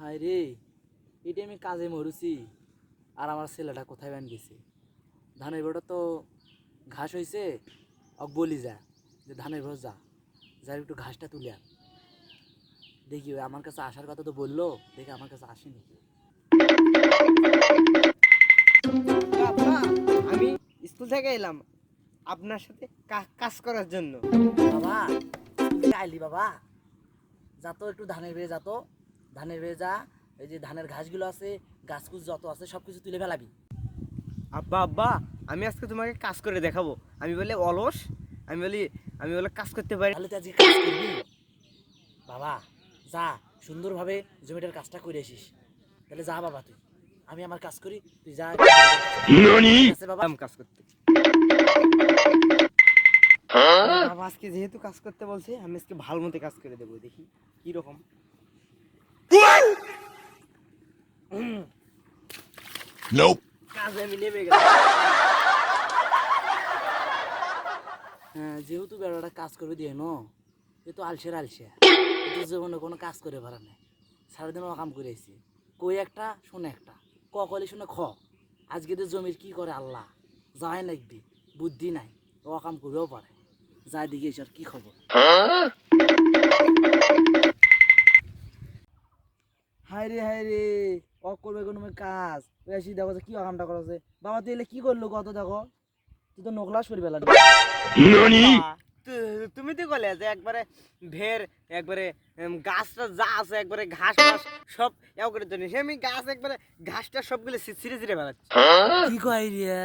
হায় রে, এটা আমি কাজে মরুছি আর আমার ছেলেটা কোথায় বান গেছে। ধানের বড় তো ঘাস হয়েছে, বলি যা যে ধানের বড় যা যা একটু ঘাসটা তুলে আন। দেখি ওই আমার কাছে আসার কথা তো বললো, দেখি আমার কাছে আসেনি। বাবা, আমি স্কুল থেকে এলাম আপনার সাথে কাজ করার জন্য। বাবা স্কুল থেকে আইলি বাবা, যা তো একটু ধানের বেয়ে যা তো, ধানের বেয়ে যা। এই যে ধানের ঘাসগুলো আছে, গাছগুছ যত আছে সব কিছু তুলে ফেলাবি। আব্বা আব্বা, আমি আজকে তোমাকে কাজ করে দেখাবো। আমি বলে অলস, আমি বলে কাজ করতে পারি। তাহলে তুই আজকে কাজ করবি বাবা? যা সুন্দরভাবে জমিটার কাজটা করে আসিস। তাহলে যা বাবা, তুই আমি আমার কাজ করি, তুই যা। ঠিক আছে বাবা। কাজ করতে বাবা, আজকে যেহেতু কাজ করতে বলছে, আমি আজকে ভালো মতো কাজ করে দেবো। দেখি কি রকম। কাজে আমি নেমে গেলাম। হ্যাঁ, যেহেতু বেড়াটা কাজ করবে দিয়ে নো, এ তো আলসের আলসিয়া, এ তো জীবনে কোনো কাজ করে পারা নাই। সারাদিন ও কাম করে আইছি, কই একটা শোনে একটা, ক কলি শুনে খ। আজকে তো জমির কি করে আল্লাহ যায় নাকবি, বুদ্ধি নাই, ও কাম করেও পারে। যাই দিকে এসে আর কি খবর। হায় রে, ও করবে কোনো কাজ, ওই আসি দেখো যে কি কামটা করেছে। বাবা তুই এলে কি করলো কত দেখো, তুই তো নকলাস করে বেলা। তুমি তো বলে যে একবারে ভের একবারে গাছটা যা আছে একবারে ঘাস ঘাস সব এও করে জন্য আমি গাছ একবারে ঘাসটা সবগুলো ছিঁড়ে ছিঁড়ে বেড়াচ্ছি। কি কয় রে?